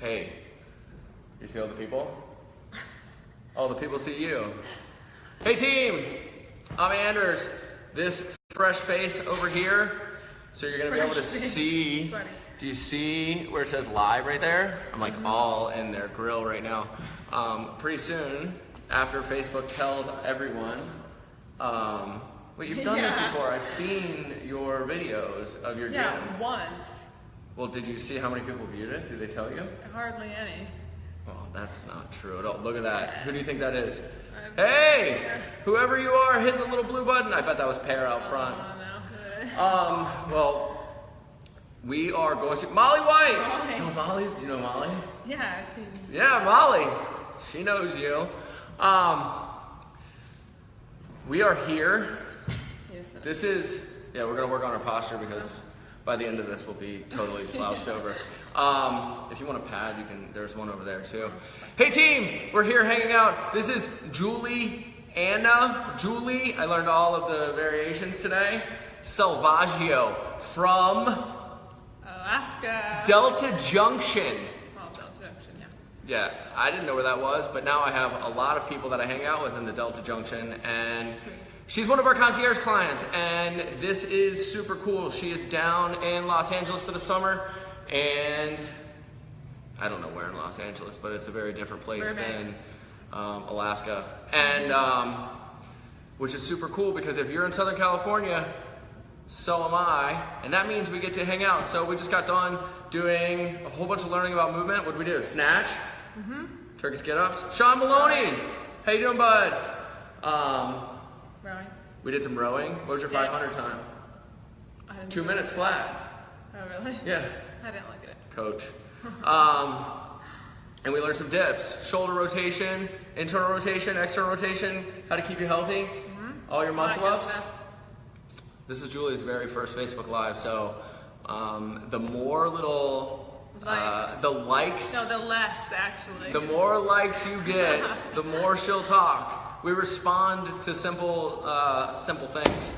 Hey, you see all the people? All the people see you. Hey team, I'm Anders. This fresh face over here, so you're gonna be able to see. Do you see where it says live right there? I'm like all in their grill right now. Pretty soon, after Facebook tells everyone, well, you've done this before. I've seen your videos of your gym. Yeah, once. Well, did you see how many people viewed it? Did they tell you? Hardly any. Well, that's not true at all. Look at that. Who do you think that is? Hey, whoever you are, hit the little blue button. I bet that was Pear out front. Well, we are going to Molly White. Molly. You know Molly? Do you know Molly? Yeah, I've seen. Yeah, Molly. She knows you. We are here. Yes, This is, we're gonna work on our posture because by the end of this we'll be totally slouched over. If you want a pad, you can, there's one over there too. Hey team, we're here hanging out. This is Juliana. Julie, I learned all of the variations today. Selvaggio from Alaska. Delta Junction. Oh, Delta Junction, yeah. Yeah, I didn't know where that was, but now I have a lot of people that I hang out with in the Delta Junction, and she's one of our concierge clients, and this is super cool. She is down in Los Angeles for the summer, and I don't know where in Los Angeles, but it's a very different place than Alaska, and which is super cool because if you're in Southern California, so am I, and that means we get to hang out. So we just got done doing a whole bunch of learning about movement. What did we do? Snatch, Turkish get-ups. Sean Maloney, how you doing, bud? Rowing. We did some rowing. What was your 500 time? 2 minutes flat. Oh, really? Yeah. I didn't look at it. Coach. And we learned some dips. Shoulder rotation, internal rotation, external rotation, how to keep you healthy, all your muscle ups. This is Julie's very first Facebook Live, so the more little, the likes. No, the less, actually. The more likes you get, the more she'll talk. We respond to simple things.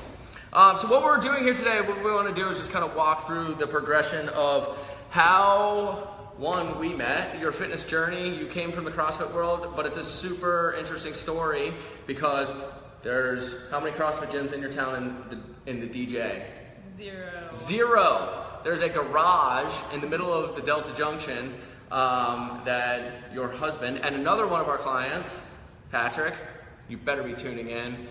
So what we're doing here today, what we want to do is just kind of walk through the progression of how, one, we met, your fitness journey. You came from the CrossFit world, but it's a super interesting story because there's how many CrossFit gyms in your town in the DJ? Zero. There's a garage in the middle of the Delta Junction that your husband and another one of our clients, Patrick, you better be tuning in.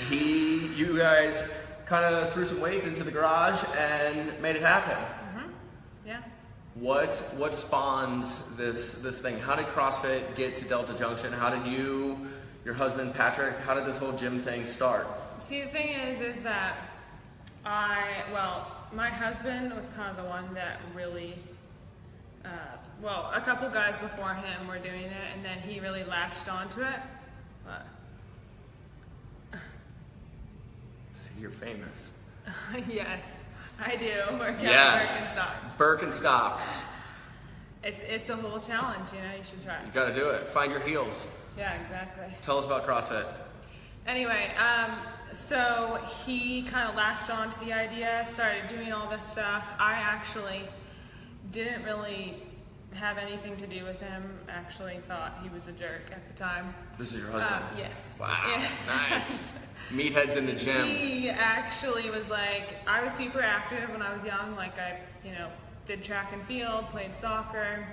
You guys kind of threw some weights into the garage and made it happen. Yeah. What spawns this thing? How did CrossFit get to Delta Junction? How did you, your husband Patrick, how did this whole gym thing start? See, the thing is that my husband was kind of the one that really, a couple guys before him were doing it, and then he really latched onto it. But See, you're famous. yes, I do. Work out Yes. Birkenstocks. Birkenstocks. It's a whole challenge, you should try. You got to do it. Find your heels. Yeah, exactly. Tell us about CrossFit. Anyway, so he kind of latched on to the idea, started doing all this stuff. I actually didn't really have anything to do with him. Actually thought he was a jerk at the time. This is your husband? Yes. Wow, Yeah. nice. Meatheads in the gym. He actually was like, I was super active when I was young. Like I, did track and field, played soccer.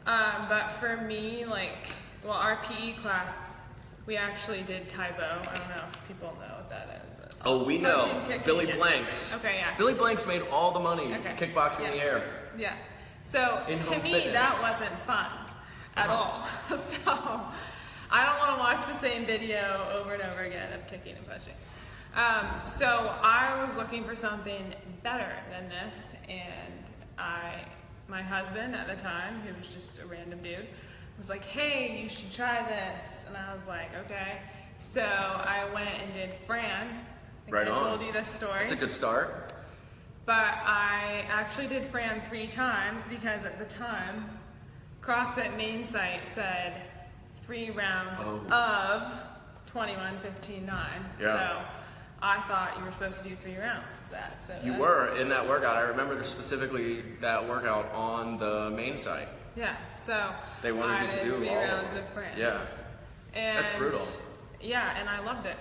But for me, our PE class, we actually did Taibo. I don't know if people know what that is. But Oh, we know. Billy yeah. Blanks. Okay, yeah. Billy Blanks made all the money kickboxing in the air. Yeah. So to me, fitness. that wasn't fun at all. So I don't want to watch the same video over and over again of kicking and pushing. So I was looking for something better than this, and my husband at the time, who was just a random dude, was like, hey, you should try this. And I was like, okay. So I went and did Fran. I told you this story. That's a good start. But I actually did Fran 3 times because at the time, CrossFit main site said 3 rounds of 21, 15, 9. Yeah. So I thought you were supposed to do 3 rounds of that. So You were in that workout. I remember specifically that workout on the main site. Yeah, so they wanted you to do 3 all rounds of Fran. Yeah, and that's brutal. Yeah, and I loved it.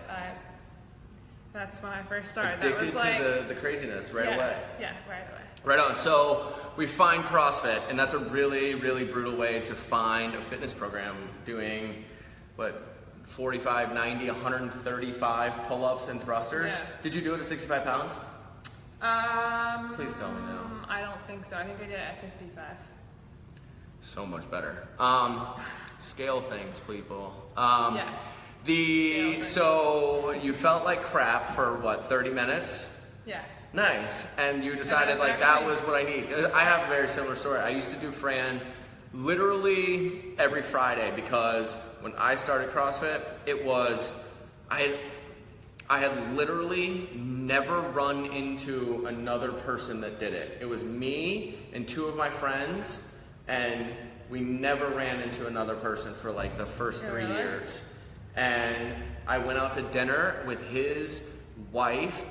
That's when I first started. Addicted that was like to the craziness right away. Yeah, right away. Right on. So we find CrossFit, and that's a really, really brutal way to find a fitness program doing, 45, 90, 135 pull-ups and thrusters. Yeah. Did you do it at 65 pounds? Please tell me no. I don't think so. I think I did it at 55. So much better. Scale things, people. Yes. So you felt like crap for 30 minutes? Yeah. Nice. And you decided that was what I need. I have a very similar story. I used to do Fran literally every Friday because when I started CrossFit, I had literally never run into another person that did it. It was me and 2 of my friends, and we never ran into another person for like the first 3 years. And I went out to dinner with his wife,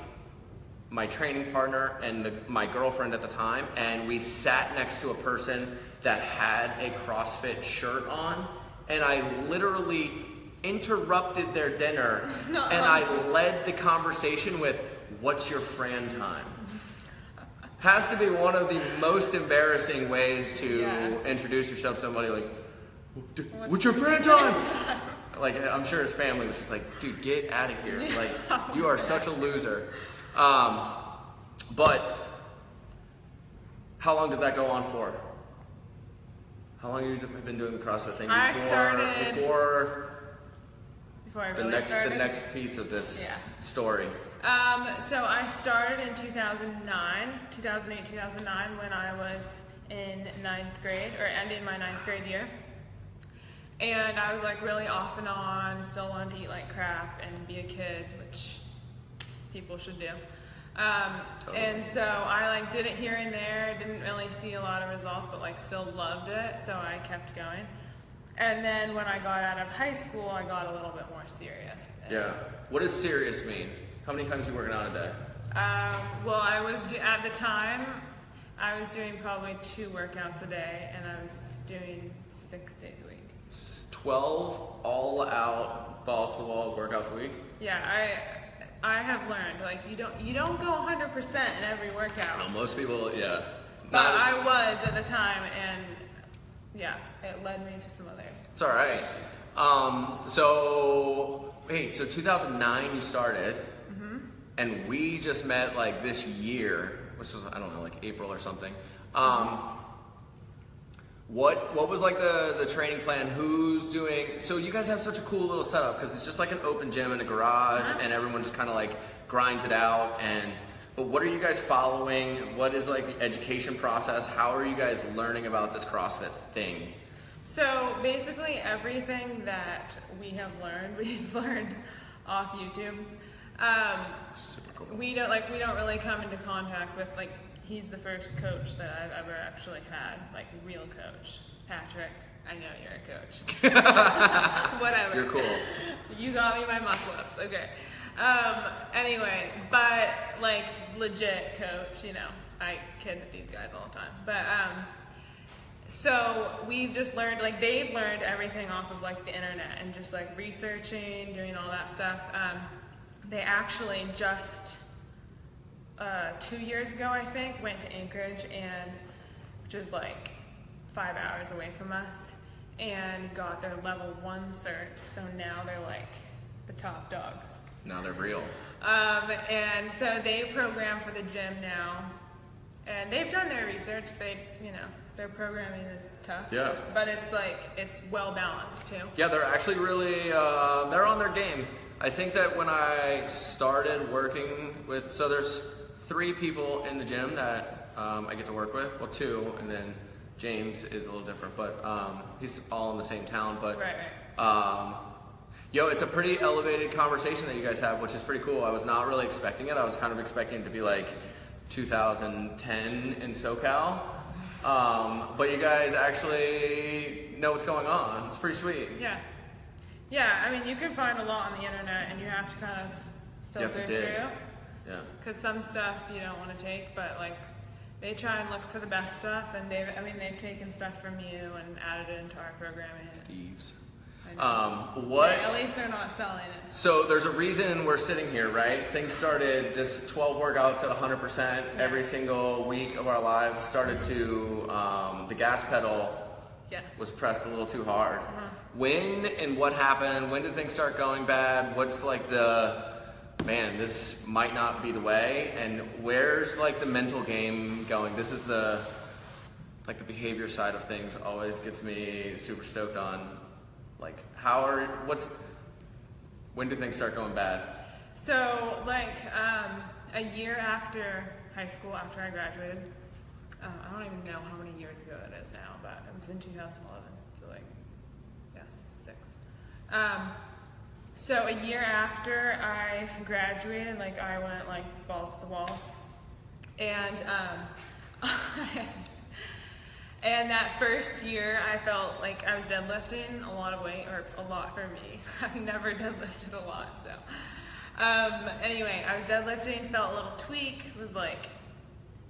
my training partner, and my girlfriend at the time, and we sat next to a person that had a CrossFit shirt on, and I literally interrupted their dinner, and I led the conversation with, "What's your Fran time?" Has to be one of the most embarrassing ways to introduce yourself to somebody, like, "What's your Fran time?" Like, I'm sure his family was just like, "Dude, get out of here. Like, you are such a loser." But how long did that go on for? How long have you been doing the CrossFit thing? I started before I really started. The next piece of this story. So I started in 2008, 2009, when I was in 9th grade, or ending my 9th grade year. And I was like really off and on, still wanted to eat like crap and be a kid, which people should do. Totally. And so I like did it here and there, didn't really see a lot of results, but like still loved it, so I kept going. And then when I got out of high school, I got a little bit more serious. Yeah. What does serious mean? How many times are you working out a day? Well, at the time, I was doing probably 2 workouts a day, and I was doing 6 days a week. 12 all-out, balls-to-the-wall workouts a week? Yeah, I have learned, like, you don't go 100% in every workout. No, most people, yeah. But I was at the time, and yeah, it led me to some other. It's all right. So 2009 you started, and we just met like this year, which was, I don't know, like April or something. What was like the training plan? Who's doing? So you guys have such a cool little setup because it's just like an open gym in a garage, and everyone just kind of like grinds it out. But what are you guys following? What is like the education process? How are you guys learning about this CrossFit thing? So basically everything that we have learned, we've learned off YouTube. Super cool. We don't really come into contact with, like, he's the first coach that I've ever actually had, like real coach. Patrick, I know you're a coach. Whatever. You're cool. You got me my muscle ups, okay. Anyway, but like legit coach, you know, I kid with these guys all the time. But so we've just learned, like they've learned everything off of like the internet and just like researching, doing all that stuff. They actually just 2 years ago, I think, went to Anchorage, which is like 5 hours away from us, and got their level 1 certs. So now they're like the top dogs. Now they're real. And so they program for the gym now, and they've done their research. Their programming is tough. Yeah. But it's well balanced too. Yeah, they're actually really, they're on their game. I think that when I started working with, so there's 3 people in the gym that I get to work with. Well, 2, and then James is a little different, but he's all in the same town. But Right. It's a pretty elevated conversation that you guys have, which is pretty cool. I was not really expecting it. I was kind of expecting it to be like 2010 in SoCal. But you guys actually know what's going on. It's pretty sweet. Yeah. Yeah, I mean, you can find a lot on the internet, and you have to kind of filter dig. through. Yeah. Because some stuff you don't want to take, but like they try and look for the best stuff, and they've taken stuff from you and added it into our programming. Thieves. What? Yeah, at least they're not selling it. So there's a reason we're sitting here, right? Things started, this 12 workouts at 100% every single week of our lives started to, the gas pedal was pressed a little too hard. When and what happened? When did things start going bad? What's like man, this might not be the way? And where's like the mental game going? This is the behavior side of things always gets me super stoked on. Like, when do things start going bad? So, like, a year after high school, after I graduated, I don't even know how many years ago it is now, but it was in 2011, so like, yes, 6. So a year after I graduated, like, I went, like, balls to the walls, and, and that first year, I felt like I was deadlifting a lot of weight, or a lot for me. I've never deadlifted a lot, so. Anyway, I was deadlifting, felt a little tweak, was like,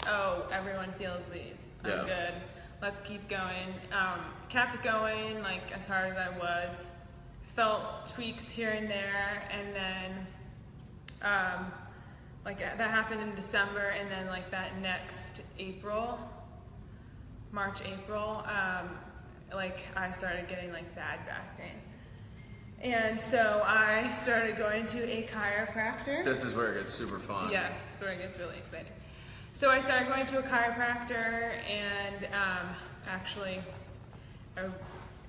oh, everyone feels these. I'm good. Let's keep going. Kept going, like, as hard as I was. Felt tweaks here and there, and then, like, that happened in December, and then, like, that next March, April, like, I started getting, like, bad back pain. And so I started going to a chiropractor. This is where it gets super fun. Yes, this is where it gets really exciting. So I started going to a chiropractor, and actually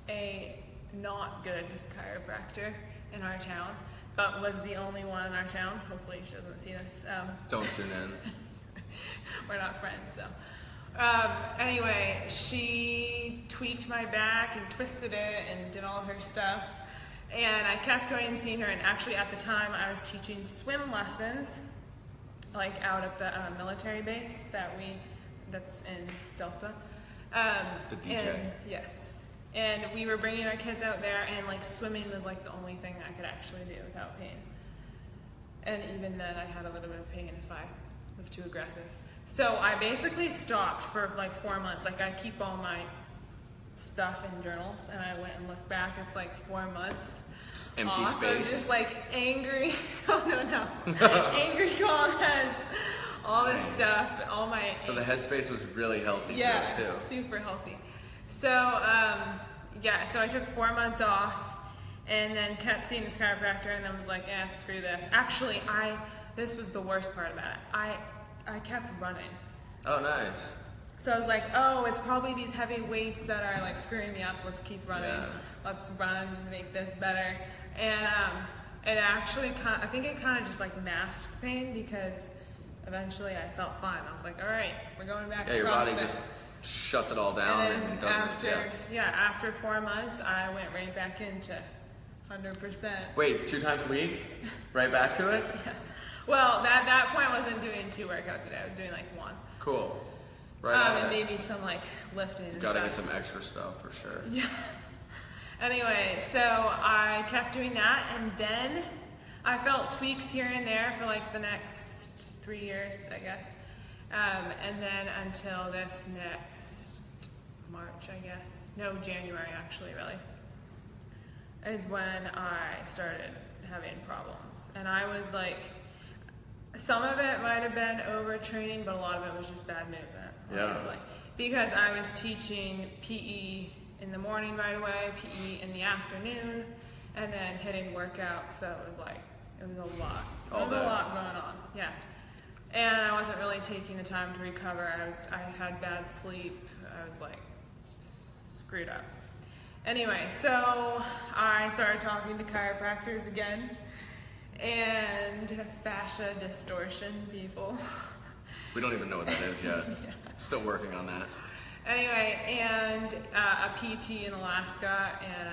a not good chiropractor in our town, but was the only one in our town. Hopefully she doesn't see this. Don't tune in. We're not friends, so. Anyway, she tweaked my back and twisted it and did all her stuff. And I kept going and seeing her, and actually at the time I was teaching swim lessons, like out at the military base that's in Delta. The DJ. And, yes. And we were bringing our kids out there, and like swimming was like the only thing I could actually do without pain. And even then I had a little bit of pain if I was too aggressive. So I basically stopped for like 4 months. Like, I keep all my stuff in journals, and I went and looked back. It's like 4 months. Just empty space. Just like angry. Oh no. Angry comments. All this stuff. All my. So the headspace was really healthy. Yeah, too. Super healthy. So so I took 4 months off, and then kept seeing this chiropractor, and then was like, screw this. Actually, this was the worst part about it. I kept running. Oh, nice. So I was like, oh, it's probably these heavy weights that are like screwing me up. Let's keep running. Yeah. Let's run and make this better. And it actually I think it kind of just like masked the pain, because eventually I felt fine. I was like, all right, we're going back to CrossFit. Yeah, your body just shuts it all down and doesn't. After 4 months, I went right back into 100%. Wait, 2 times a week? Right back to it? Yeah. Well, at that point, I wasn't doing 2 workouts a day. I was doing like 1. Cool. Right. And maybe some like lifting and stuff. Gotta get some extra stuff for sure. Yeah. Anyway, so I kept doing that, and then I felt tweaks here and there for like the next 3 years, I guess. And then until this next March, I guess. No, January actually, really. Is when I started having problems. And I was like, some of it might have been overtraining, but a lot of it was just bad movement, obviously. Because I was teaching PE in the morning right away, PE in the afternoon, and then hitting workouts, so it was like, it was a lot. There was a lot going on, yeah. And I wasn't really taking the time to recover. I had bad sleep. I was like screwed up. Anyway, so I started talking to chiropractors again, and fascia distortion people. We don't even know what that is yet. Yeah. Still working on that. Anyway, and a PT in Alaska, and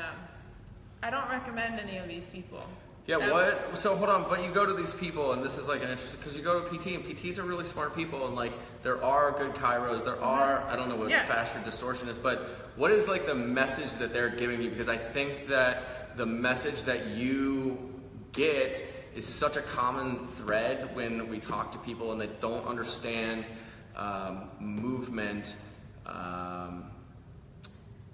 I don't recommend any of these people. Yeah, what? So hold on, but you go to these people, and this is like an interesting, because you go to a PT, and PTs are really smart people, and like there are good chiros, there are, I don't know what fascia distortion is, but what is like the message that they're giving you? Because I think that the message that you get is such a common thread when we talk to people and they don't understand movement,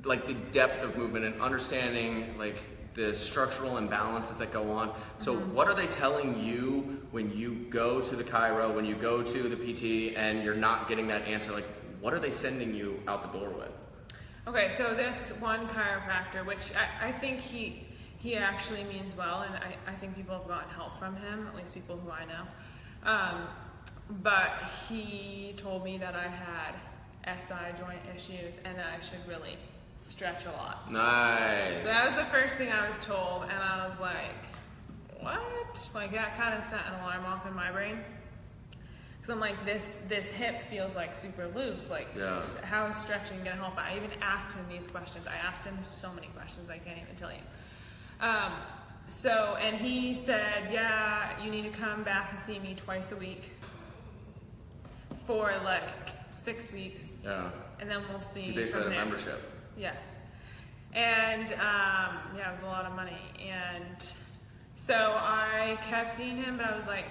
like the depth of movement and understanding like the structural imbalances that go on. So what are they telling you when you go to the chiro, when you go to the PT and you're not getting that answer? Like, what are they sending you out the door with? Okay, so this one chiropractor, which I think he actually means well, and I think people have gotten help from him, at least people who I know. But he told me that I had SI joint issues and that I should really stretch a lot. Nice. So that was the first thing I was told, and I was like, what? Like, that kind of set an alarm off in my brain. Because I'm like, this hip feels like super loose. Like, how is stretching going to help? I even asked him these questions. I asked him so many questions I can't even tell you. And he said, yeah, you need to come back and see me twice a week for like 6 weeks. Yeah. And then we'll see. You basically had a membership. Yeah. And it was a lot of money. And so I kept seeing him, but I was like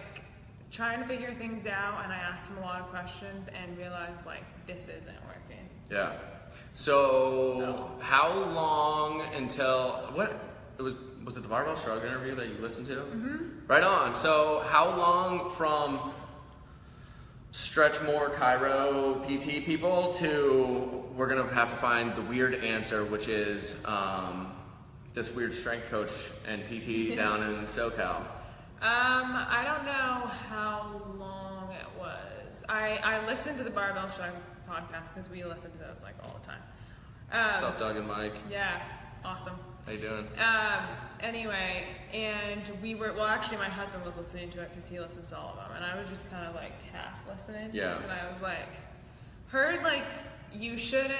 trying to figure things out, and I asked him a lot of questions and realized like this isn't working. Yeah. So how long until was it the Barbell Shrug interview that you listened to? Mm-hmm. Right on. So how long from Stretch More Chiro PT people to we're gonna have to find the weird answer, which is this weird strength coach and PT down in SoCal? I don't know how long it was. I listened to the Barbell Shrug podcast because we listen to those like all the time. What's up, Doug and Mike? Yeah, awesome. How you doing? Anyway, and actually my husband was listening to it because he listens to all of them, and I was just kind of like half listening. Yeah. And I was like, heard like you should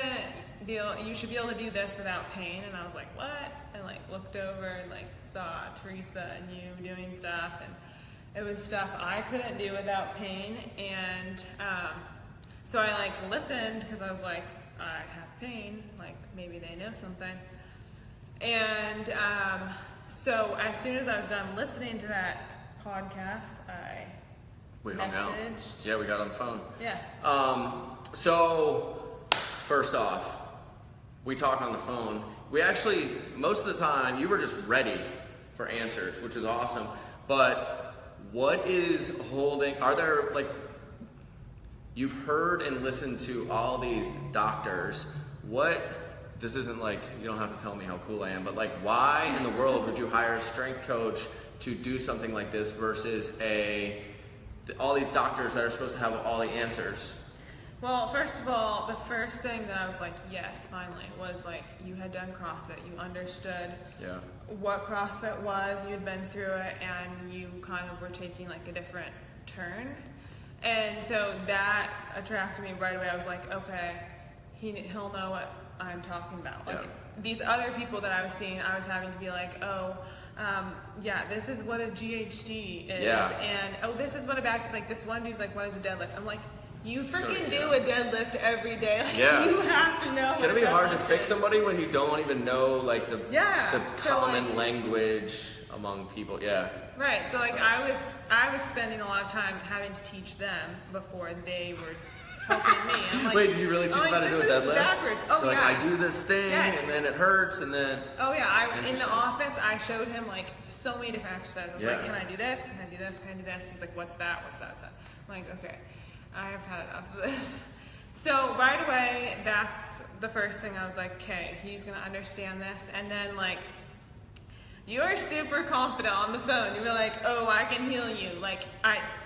be able to do this without pain, and I was like, what? And like looked over and like saw Theresa and you doing stuff, and it was stuff I couldn't do without pain, and so I like listened because I was like, I have pain, like maybe they know something. And so as soon as I was done listening to that podcast, I hung out. messaged. Yeah, we got on the phone. Yeah. So first off, we talk on the phone. We actually, most of the time, you were just ready for answers, which is awesome. But what is holding, are there like, you've heard and listened to all these doctors, this isn't like, you don't have to tell me how cool I am, but like, why in the world would you hire a strength coach to do something like this versus all these doctors that are supposed to have all the answers? Well, first of all, the first thing that I was like, yes, finally, was like, you had done CrossFit, you understood what CrossFit was, you had been through it, and you kind of were taking like a different turn. And so that attracted me right away. I was like, okay, he'll know what I'm talking about. Like these other people that I was seeing, I was having to be like, this is what a GHD is, and this is what a back, like this one dude's like, what is a deadlift? I'm like, you freaking do a deadlift every day. Like, you have to know. It's gonna be hard to fix somebody when you don't even know like the common like, language among people. Yeah. Right. So like I was spending a lot of time having to teach them before they were helping me. I'm like, wait, did you really teach them how to do a deadlift? Backwards. Oh, like, I do this thing, and then it hurts, and then... Oh, yeah. In the office, I showed him, like, so many different exercises. I was like, can I do this? Can I do this? Can I do this? He's like, what's that? What's that? What's that? I'm like, okay, I have had enough of this. So right away, that's the first thing. I was like, okay, he's going to understand this. And then, like, you're super confident on the phone. You're like, oh, I can heal you. Like,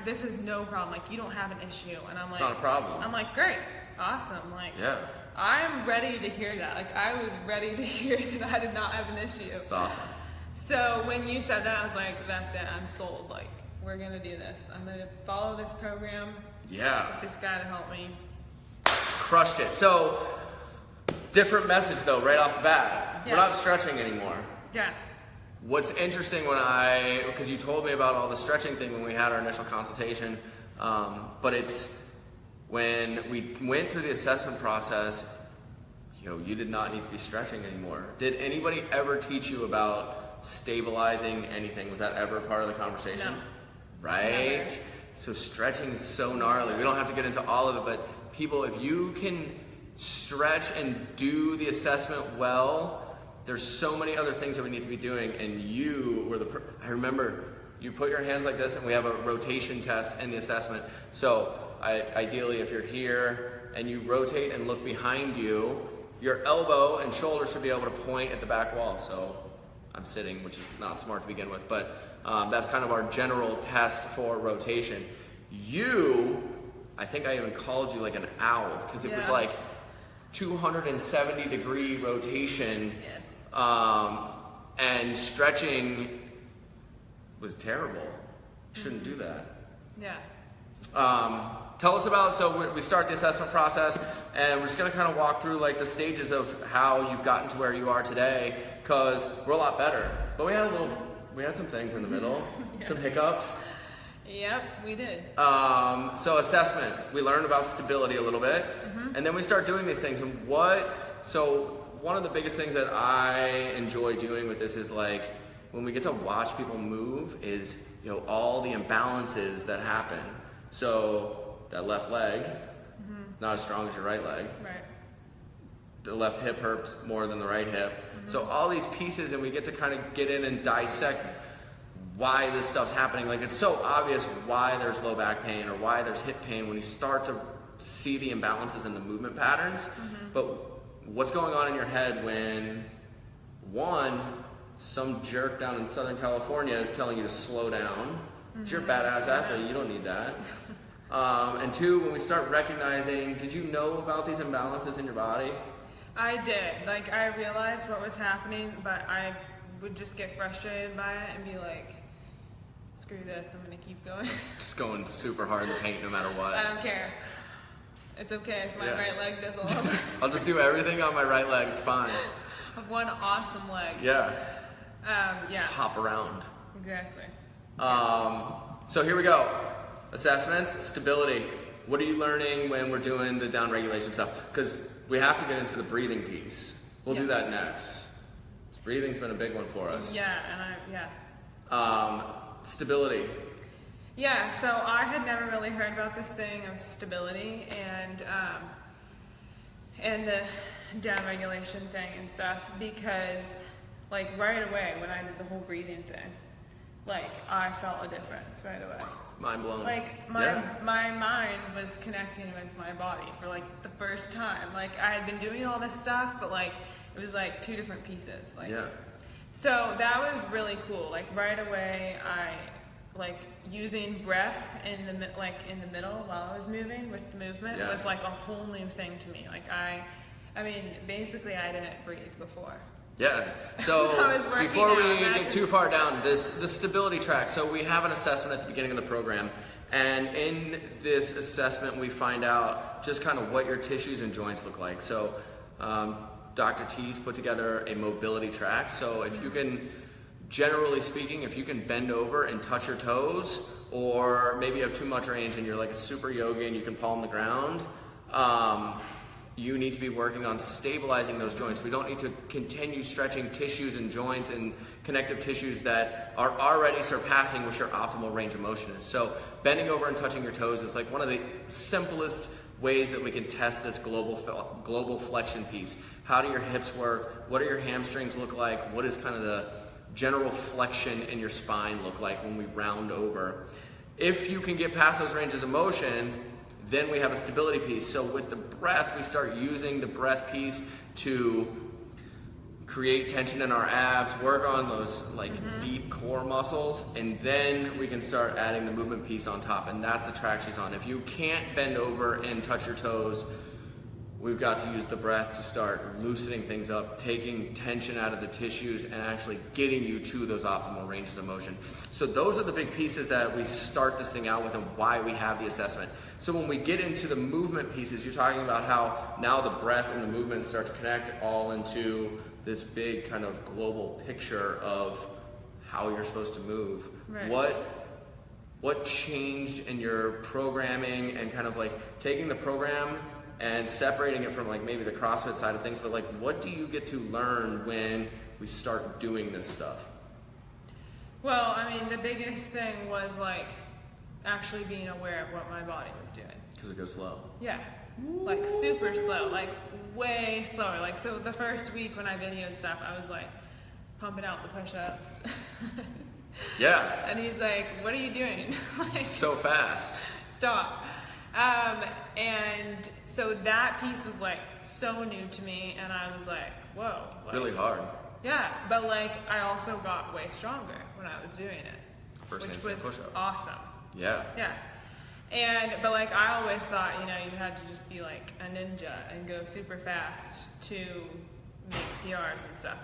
this is no problem. Like, you don't have an issue. And I'm like, it's not a problem. I'm like, great, awesome. Like, I'm ready to hear that. Like, I was ready to hear that I did not have an issue. It's awesome. So when you said that, I was like, that's it. I'm sold. Like, we're gonna do this. I'm gonna follow this program. Get this guy to help me. Crushed it. So, different message though, right off the bat. We're not stretching anymore. Yeah. What's interesting because you told me about all the stretching thing when we had our initial consultation, but it's when we went through the assessment process, you did not need to be stretching anymore. Did anybody ever teach you about stabilizing anything. Was that ever part of the conversation? No. Right? Never. So stretching is so gnarly. We don't have to get into all of it, but people, if you can stretch and do the assessment well, there's so many other things that we need to be doing, and you were I remember you put your hands like this, and we have a rotation test in the assessment. So ideally, if you're here and you rotate and look behind you, your elbow and shoulder should be able to point at the back wall. So I'm sitting, which is not smart to begin with, but that's kind of our general test for rotation. I think I even called you like an owl, because it was like 270-degree rotation. Yes. And stretching was terrible. You shouldn't do that. Yeah. Tell us about, so we start the assessment process, and we're just gonna kind of walk through like the stages of how you've gotten to where you are today, because we're a lot better. But we had some things in the middle, some hiccups. Yep, we did. So assessment, we learned about stability a little bit, and then we start doing these things. And so one of the biggest things that I enjoy doing with this is like, when we get to watch people move is, all the imbalances that happen. So that left leg, not as strong as your right leg. Right. The left hip hurts more than the right hip. So all these pieces, and we get to kind of get in and dissect why this stuff's happening. Like, it's so obvious why there's low back pain or why there's hip pain when you start to see the imbalances in the movement patterns. But what's going on in your head when, one, some jerk down in Southern California is telling you to slow down? You're a badass athlete, you don't need that. And two, when we start recognizing, did you know about these imbalances in your body? I did. Like, I realized what was happening, but I would just get frustrated by it and be like, screw this, I'm gonna keep going. Just going super hard in the paint no matter what. I don't care. It's okay if my right leg does a little bit. I'll just do everything on my right leg, it's fine. I have one awesome leg. Yeah. Yeah. Just hop around. Exactly. So here we go. Assessments, stability. What are you learning when we're doing the down regulation stuff? Because we have to get into the breathing piece. We'll do that next. Breathing's been a big one for us. Yeah, and stability. Yeah, so I had never really heard about this thing of stability and the down regulation thing and stuff, because like right away when I did the whole breathing thing, like I felt a difference right away. Mind blown. Like my mind was connecting with my body for like the first time. Like I had been doing all this stuff, but like it was like two different pieces. Like, so that was really cool. Like right away, I like using breath in the middle while I was moving with the movement was like a whole new thing to me. Like I mean, basically I didn't breathe before. Yeah, so before we get too far down, the stability track, so we have an assessment at the beginning of the program, and in this assessment we find out just kind of what your tissues and joints look like. So Dr. T's put together a mobility track, so if you can, generally speaking, if you can bend over and touch your toes, or maybe you have too much range and you're like a super yogi and you can palm the ground, you need to be working on stabilizing those joints. We don't need to continue stretching tissues and joints and connective tissues that are already surpassing what your optimal range of motion is. So bending over and touching your toes is like one of the simplest ways that we can test this global flexion piece. How do your hips work? What do your hamstrings look like? What is kind of the general flexion in your spine look like when we round over? If you can get past those ranges of motion, then we have a stability piece. So with the breath, we start using the breath piece to create tension in our abs, work on those like deep core muscles, and then we can start adding the movement piece on top, and that's the track she's on. If you can't bend over and touch your toes, we've got to use the breath to start loosening things up, taking tension out of the tissues, and actually getting you to those optimal ranges of motion. So those are the big pieces that we start this thing out with and why we have the assessment. So when we get into the movement pieces, you're talking about how now the breath and the movement start to connect all into this big kind of global picture of how you're supposed to move. Right. What changed in your programming and kind of like taking the program and separating it from like maybe the CrossFit side of things, but like what do you get to learn when we start doing this stuff? Well, I mean, the biggest thing was like actually being aware of what my body was doing. Because it goes slow. Yeah, like super slow, like way slower. Like, so the first week when I videoed stuff, I was like pumping out the push-ups. Yeah. And he's like, what are you doing? Like, so fast. Stop. And so that piece was like so new to me, and I was like, whoa. Like, really hard. Yeah, but like I also got way stronger when I was doing it, which was push-up. awesome. Yeah. Yeah. But like I always thought, you know, you had to just be like a ninja and go super fast to make PRs and stuff.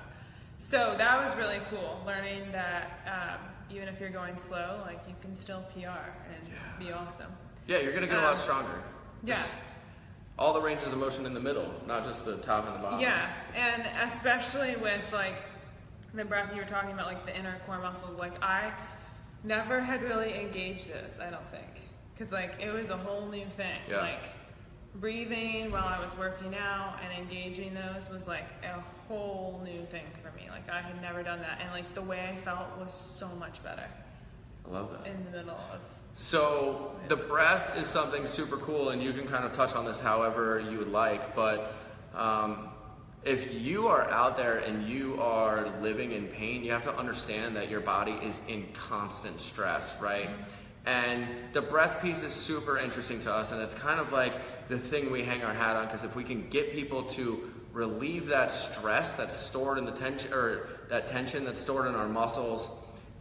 So that was really cool, learning that even if you're going slow, like you can still PR and be awesome. Yeah, you're gonna get a lot stronger. Yeah. Just all the ranges of motion in the middle, not just the top and the bottom. Yeah, and especially with like the breath you were talking about, like the inner core muscles, like I never had really engaged those, I don't think. Because like it was a whole new thing. Yeah. Like breathing while I was working out and engaging those was like a whole new thing for me. Like I had never done that, and like the way I felt was so much better. I love that. In the middle of. So the breath is something super cool, and you can kind of touch on this however you would like, but if you are out there and you are living in pain, you have to understand that your body is in constant stress, right? And the breath piece is super interesting to us, and it's kind of like the thing we hang our hat on, because if we can get people to relieve that stress that's stored in the tension, or that tension that's stored in our muscles,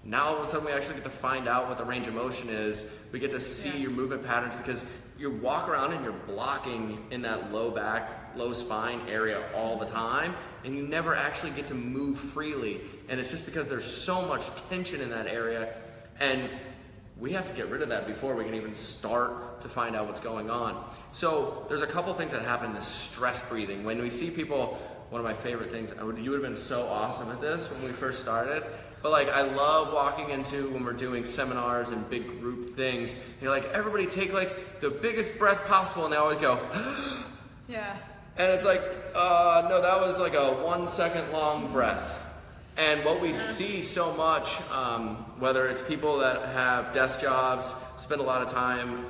now all of a sudden we actually get to find out what the range of motion is. We get to see your movement patterns, because you walk around and you're blocking in that low back, low spine area all the time, and you never actually get to move freely. And it's just because there's so much tension in that area, and we have to get rid of that before we can even start to find out what's going on. So there's a couple things that happen in this stress breathing. When we see people, one of my favorite things, you would have been so awesome at this when we first started, but like I love walking into when we're doing seminars and big group things, you're like, everybody take like the biggest breath possible, and they always go, Yeah. and it's like, no, that was like a 1 second long breath. And what we see so much, whether it's people that have desk jobs, spend a lot of time,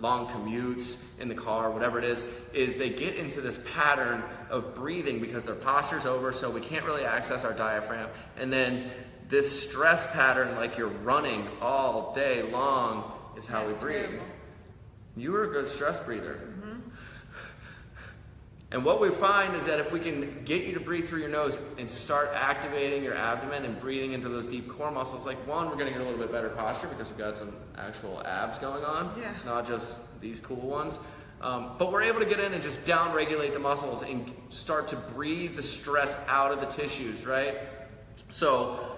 long commutes in the car, whatever it is they get into this pattern of breathing because their posture's over, so we can't really access our diaphragm. And then this stress pattern, like you're running all day long, is how we breathe. Terrible. You were a good stress breather. And what we find is that if we can get you to breathe through your nose and start activating your abdomen and breathing into those deep core muscles, like one, we're gonna get a little bit better posture because we've got some actual abs going on, not just these cool ones. But we're able to get in and just down-regulate the muscles and start to breathe the stress out of the tissues, right? So,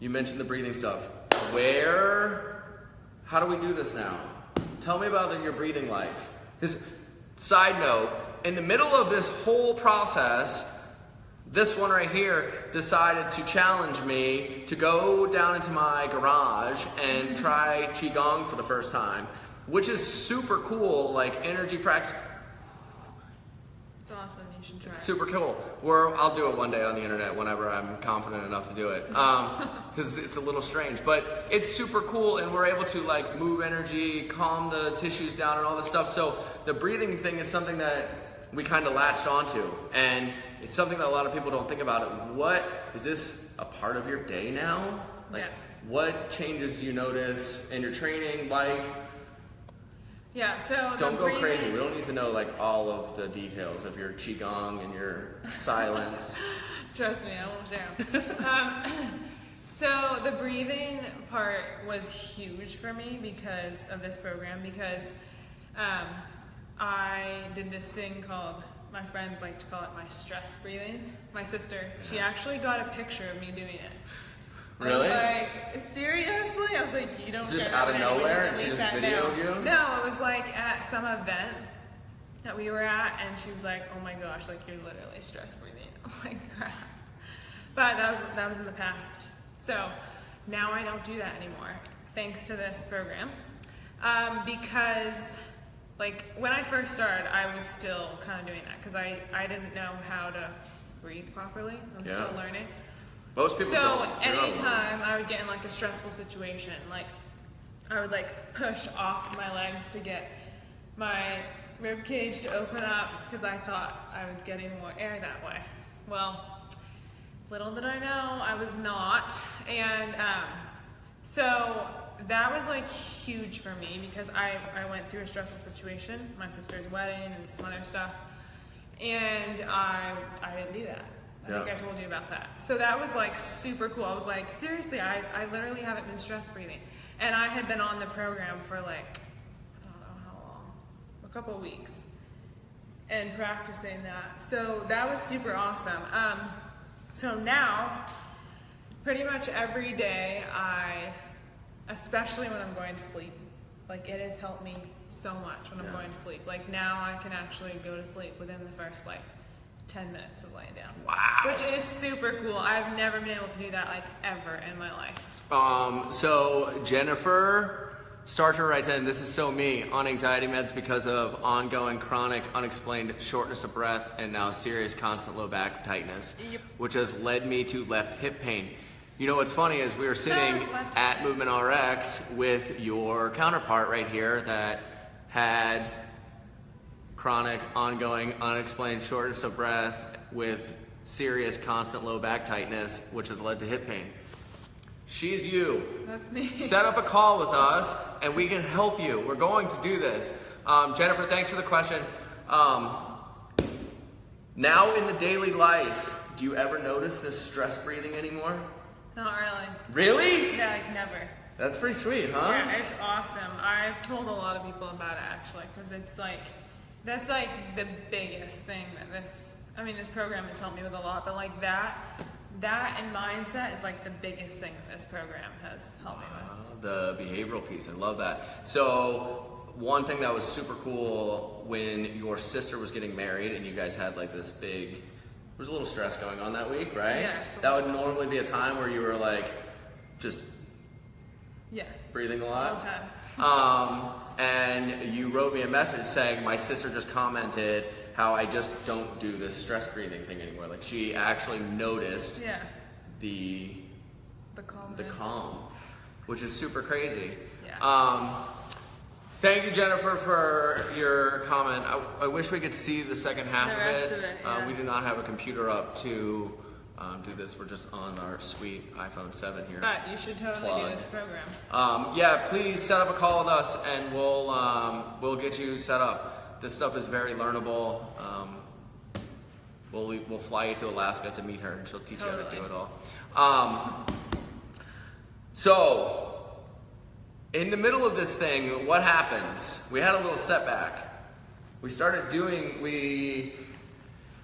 you mentioned the breathing stuff. How do we do this now? Tell me about your breathing life. Because, side note, in the middle of this whole process, this one right here decided to challenge me to go down into my garage and try Qigong for the first time, which is super cool, like energy practice. It's awesome, you should try it. Super cool. I'll do it one day on the internet whenever I'm confident enough to do it, because it's a little strange, but it's super cool, and we're able to like move energy, calm the tissues down and all this stuff. So the breathing thing is something that we kind of latched onto, and it's something that a lot of people don't think about it. What is this a part of your day now? Like, yes. What changes do you notice in your training, life? Yeah, so don't go crazy. We don't need to know like all of the details of your qigong and your silence. Trust me, I won't share. So the breathing part was huge for me because of this program, because I did this thing called, my friends like to call it my stress breathing. My sister, she actually got a picture of me doing it. Really? I was like, seriously? I was like, you don't Just care out of about it. nowhere, and she just videoed you? No, it was like at some event that we were at, and she was like, oh my gosh, like you're literally stress breathing. I'm like, crap. But that was in the past. So now I don't do that anymore, thanks to this program. Because like when I first started, I was still kind of doing that because I didn't know how to breathe properly. I'm still learning. Most people don't. So anytime I would get in like a stressful situation, like I would like push off my legs to get my rib cage to open up because I thought I was getting more air that way. Well, little did I know I was not. And so that was like huge for me because I went through a stressful situation, my sister's wedding and some other stuff, and I didn't do that. I think I told you about that. So that was like super cool. I was like, seriously, I literally haven't been stress breathing. And I had been on the program for like, I don't know how long, a couple of weeks, and practicing that. So that was super awesome. So now, pretty much every day, especially when I'm going to sleep, like it has helped me so much when I'm going to sleep. Like now I can actually go to sleep within the first like 10 minutes of laying down. Wow. Which is super cool. I've never been able to do that like ever in my life. So Jennifer Starcher writes in, this is so me, on anxiety meds because of ongoing chronic unexplained shortness of breath and now serious constant low back tightness, which has led me to left hip pain. You know what's funny is we were sitting at Movement RX with your counterpart right here that had chronic, ongoing, unexplained shortness of breath with serious, constant low back tightness, which has led to hip pain. She's you. That's me. Set up a call with us, and we can help you. We're going to do this. Jennifer, thanks for the question. Now in the daily life, do you ever notice this stress breathing anymore? Not really. Really? Yeah, like never. That's pretty sweet, huh? Yeah, it's awesome. I've told a lot of people about it actually, because it's like, that's like the biggest thing that this program has helped me with a lot, but like that and mindset is like the biggest thing that this program has helped me with. The behavioral piece, I love that. So one thing that was super cool when your sister was getting married and you guys had like this big, there was a little stress going on that week, right? Yeah. That would normally be a time where you were like, just breathing a lot. All the time. And you wrote me a message saying, my sister just commented how I just don't do this stress breathing thing anymore. Like she actually noticed the calm, which is super crazy. Yeah. Thank you, Jennifer, for your comment. I wish we could see the second half of it. We do not have a computer up to do this. We're just on our sweet iPhone 7 here. But you should totally do this program. Yeah, please set up a call with us and we'll get you set up. This stuff is very learnable. We'll fly you to Alaska to meet her and she'll teach you how to do it all. So, in the middle of this thing, what happens? We had a little setback. We started doing,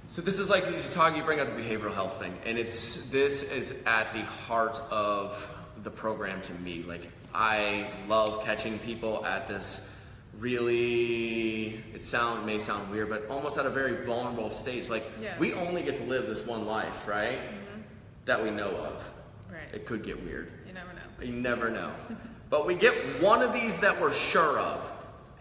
so this is like you bring up the behavioral health thing, and this is at the heart of the program to me. Like, I love catching people at this really, may sound weird, but almost at a very vulnerable stage. Like, we only get to live this one life, right? Mm-hmm. That we know of. Right. It could get weird. You never know. You never know. But we get one of these that we're sure of.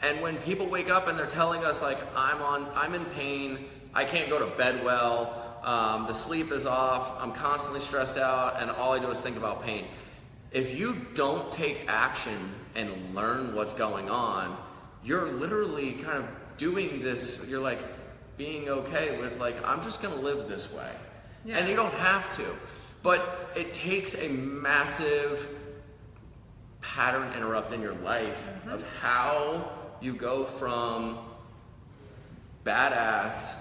And when people wake up and they're telling us like, I'm in pain, I can't go to bed well, the sleep is off, I'm constantly stressed out, and all I do is think about pain. If you don't take action and learn what's going on, you're literally kind of doing this, you're like being okay with like, I'm just gonna live this way. Yeah. And you don't have to. But it takes a massive pattern interrupt in your life of how you go from badass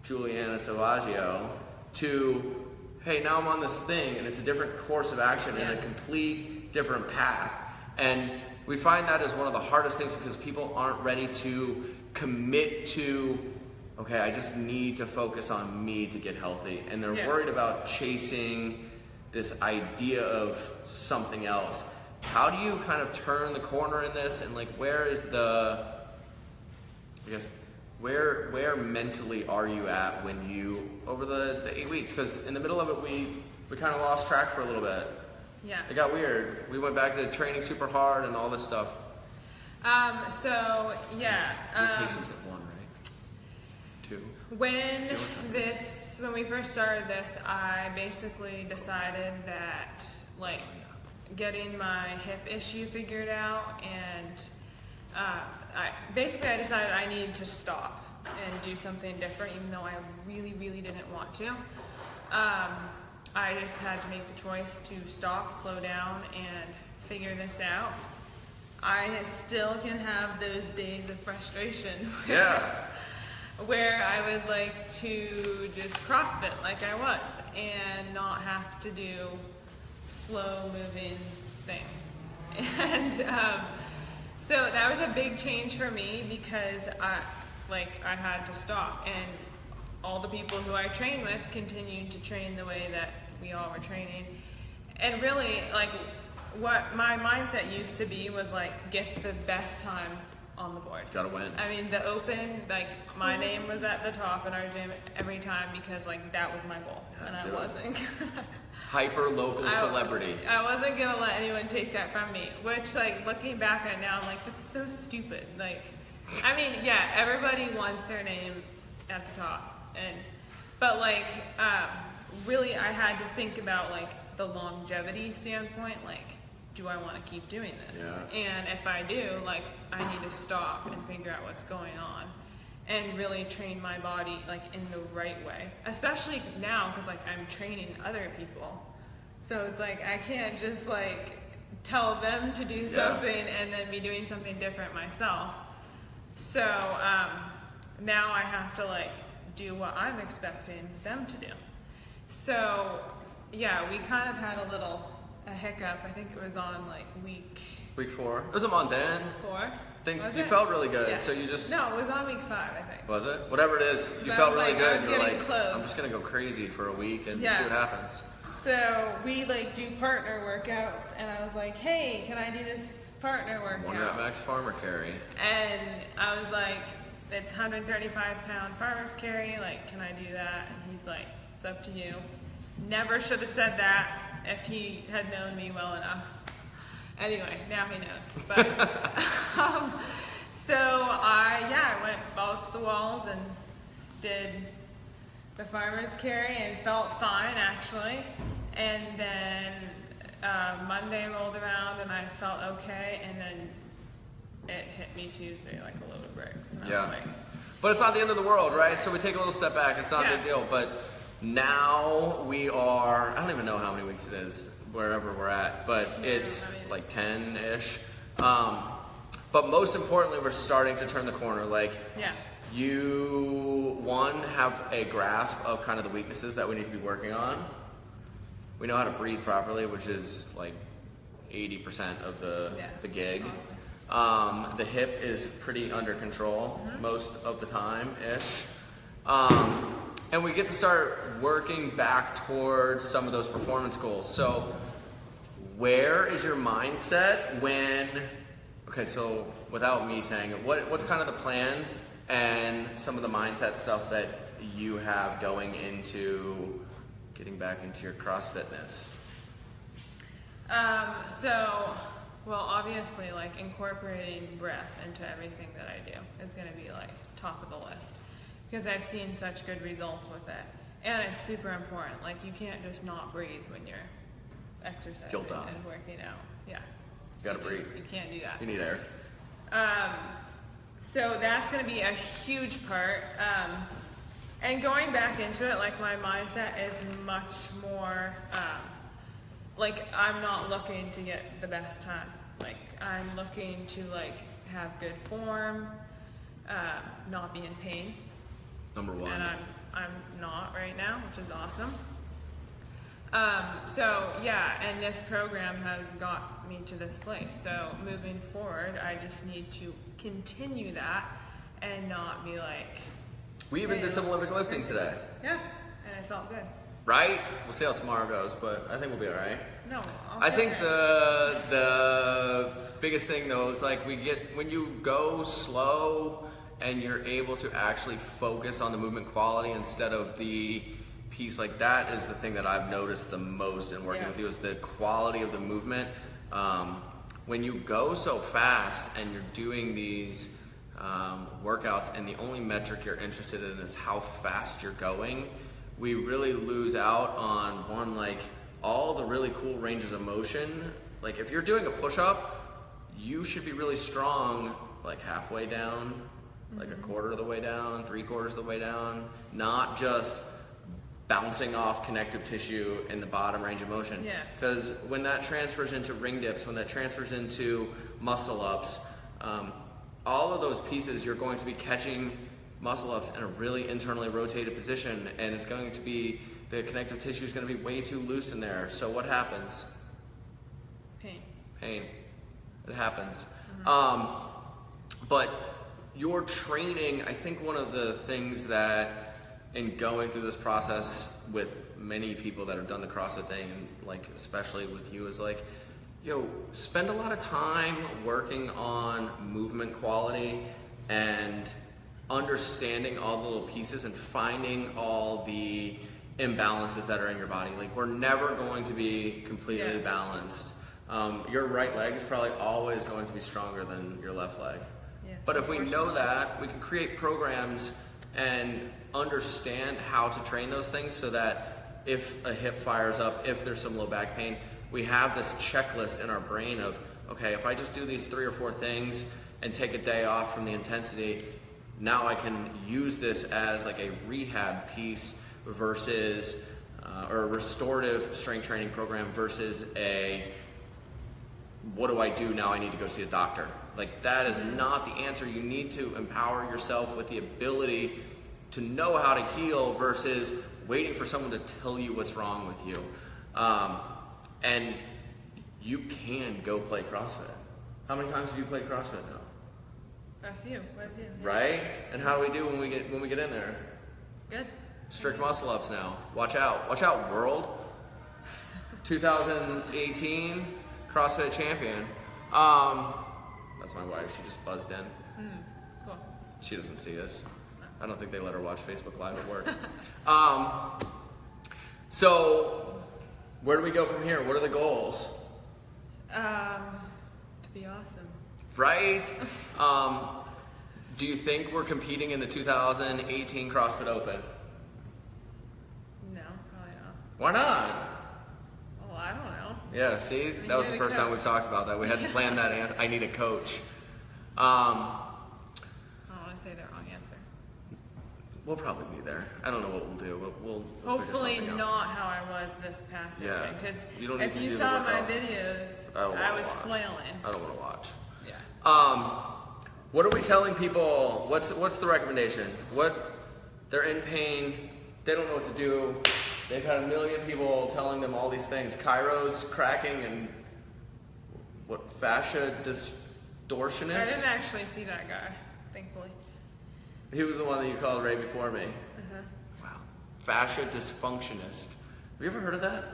Juliana Selvaggio to, hey, now I'm on this thing and it's a different course of action and a complete different path. And we find that is one of the hardest things because people aren't ready to commit to, okay, I just need to focus on me to get healthy. And they're worried about chasing this idea of something else. How do you kind of turn the corner in this, and like where is the, I guess, where mentally are you at when you, over the 8 weeks? Because in the middle of it, we kind of lost track for a little bit. Yeah. It got weird. We went back to training super hard and all this stuff. So, yeah. Your patient's at 1, right? When we first started this, I basically decided that like getting my hip issue figured out, and I decided I needed to stop and do something different, even though I really, really didn't want to. I just had to make the choice to stop, slow down, and figure this out. I still can have those days of frustration. Where I would like to just CrossFit like I was and not have to do slow moving things. And so that was a big change for me, because I had to stop, and all the people who I train with continued to train the way that we all were training. And really, like, what my mindset used to be was like, get the best time on the board. Gotta win. I mean, the open, like, my name was at the top in our gym every time, because like that was my goal, and I wasn't hyper local celebrity. I wasn't gonna let anyone take that from me. Which, like, looking back at it now, I'm like, that's so stupid. Like, I mean, yeah, everybody wants their name at the top, but like, really, I had to think about like the longevity standpoint, like, do I want to keep doing this? Yeah. And if I do, like, I need to stop and figure out what's going on and really train my body like in the right way, especially now, because like I'm training other people. So it's like I can't just like tell them to do something and then be doing something different myself. So now I have to like do what I'm expecting them to do. So yeah, we kind of had a hiccup. I think it was on like week 4. It was a month in. 4. You felt really good, yeah. so you just... No, it was on week 5, I think. Was it? Whatever it is, you felt really good. You were like, close. I'm just gonna go crazy for a week and see what happens. So we like do partner workouts, and I was like, hey, can I do this partner workout? 1 rep max farmer carry. And I was like, it's 135-pound farmer's carry, like, can I do that? And he's like, it's up to you. Never should have said that if he had known me well enough. Anyway, now he knows. But so I went balls to the walls and did the farmer's carry and felt fine, actually. And then Monday rolled around and I felt okay, and then it hit me Tuesday like a load of bricks. And I was like, but it's not the end of the world, right? So we take a little step back. It's not a big deal. But now we are, I don't even know how many weeks it is, wherever we're at, but it's like 10-ish. But most importantly, we're starting to turn the corner. Like, you, one, have a grasp of kind of the weaknesses that we need to be working on. We know how to breathe properly, which is like 80% of the gig. Awesome. The hip is pretty under control most of the time-ish. And we get to start working back towards some of those performance goals. So where is your mindset when, okay, so without me saying it, what's kind of the plan and some of the mindset stuff that you have going into getting back into your CrossFitness? Well, obviously, like, incorporating breath into everything that I do is going to be like top of the list, because I've seen such good results with it. And it's super important. Like, you can't just not breathe when you're exercising and working out. Yeah. You gotta breathe. You can't do that. You need air. So that's gonna be a huge part. And going back into it, like, my mindset is much more, like, I'm not looking to get the best time. Like, I'm looking to, like, have good form, not be in pain. Number 1. And I'm not right now, which is awesome. So yeah, and this program has got me to this place. So moving forward, I just need to continue that and not be like... We even did some Olympic lifting today. Yeah, and it felt good. Right? We'll see how tomorrow goes, but I think we'll be all right. No, I think the biggest thing though is like when you go slow and you're able to actually focus on the movement quality instead of the piece, like, that is the thing that I've noticed the most in working with you, is the quality of the movement. When you go so fast and you're doing these workouts and the only metric you're interested in is how fast you're going, we really lose out on one, like all the really cool ranges of motion. Like if you're doing a push-up, you should be really strong like halfway down, like a quarter of the way down, 3/4 of the way down, not just bouncing off connective tissue in the bottom range of motion. Yeah. Because when that transfers into ring dips, when that transfers into muscle ups, all of those pieces, you're going to be catching muscle ups in a really internally rotated position, and it's going to be, the connective tissue is going to be way too loose in there. So what happens? Pain. It happens. But your training, I think one of the things that in going through this process with many people that have done the CrossFit thing, and like especially with you, is like, spend a lot of time working on movement quality and understanding all the little pieces and finding all the imbalances that are in your body. Like we're never going to be completely balanced. Your right leg is probably always going to be stronger than your left leg. Yes, but if we know that, we can create programs and understand how to train those things so that if a hip fires up, if there's some low back pain, we have this checklist in our brain of, okay, if I just do these 3 or 4 things and take a day off from the intensity, now I can use this as like a rehab piece versus, or a restorative strength training program versus a, what do I do now? I need to go see a doctor. Like that is not the answer. You need to empower yourself with the ability to know how to heal versus waiting for someone to tell you what's wrong with you. And you can go play CrossFit. How many times have you played CrossFit now? A few, quite a few. Right? And how do we do when we get in there? Good. Strict muscle ups now. Watch out, world. 2018 CrossFit champion. That's my wife. She just buzzed in. Cool. She doesn't see this. I don't think they let her watch Facebook Live at work. So where do we go from here? What are the goals? To be awesome. Right? Do you think we're competing in the 2018 CrossFit Open? No, probably not. Why not? Well, I don't know. Yeah, see? That was the first time we've talked about that. We hadn't planned that answer. I need a coach. I don't want to say the wrong answer. We'll probably be there. I don't know what we'll do. We'll Hopefully figure something out. not how I was this past Yeah. weekend. Because You don't need if to you do the saw my workouts. videos, I I was flailing. I don't want to watch. Yeah. What are we telling people? What's the recommendation? They're in pain. They don't know what to do. They've had a million people telling them all these things. Chiro's cracking and fascia distortionist? I didn't actually see that guy, thankfully. He was the one that you called right before me. Wow. Fascia dysfunctionist. Have you ever heard of that?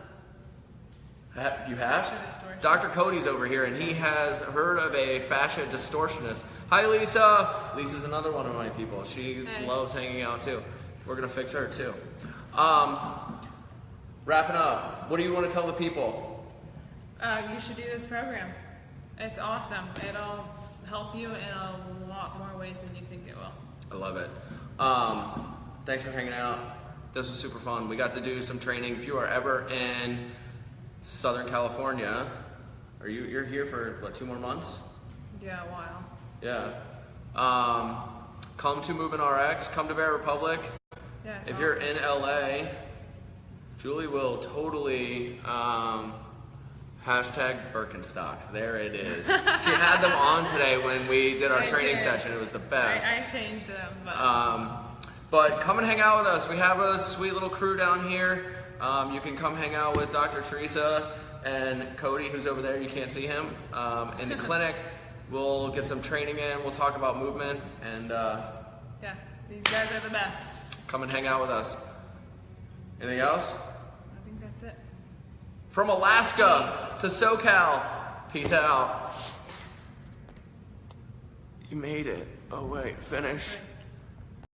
You have? Fascia distortion. Dr. Cody's over here, and he has heard of a fascia distortionist. Hi, Lisa. Lisa's another one of my people. She loves hanging out, too. We're going to fix her, too. Wrapping up, what do you want to tell the people? You should do this program. It's awesome. It'll help you in a lot more ways than you think it will. I love it. Thanks for hanging out. This was super fun. We got to do some training. If you are ever in Southern California, you're here for what, 2 more months? Yeah, a while. Yeah. Come to Movement RX. Come to Bear Republic. Yeah, If you're in LA, Julie will totally hashtag Birkenstocks. There it is. She had them on today when we did our training session. It was the best. I changed them, But come and hang out with us. We have a sweet little crew down here. You can come hang out with Dr. Theresa and Cody, who's over there. You can't see him. In the clinic, we'll get some training in. We'll talk about movement. And yeah, these guys are the best. come and hang out with us. Anything else? I think that's it. From Alaska to SoCal. Peace out. You made it. Oh wait, finish.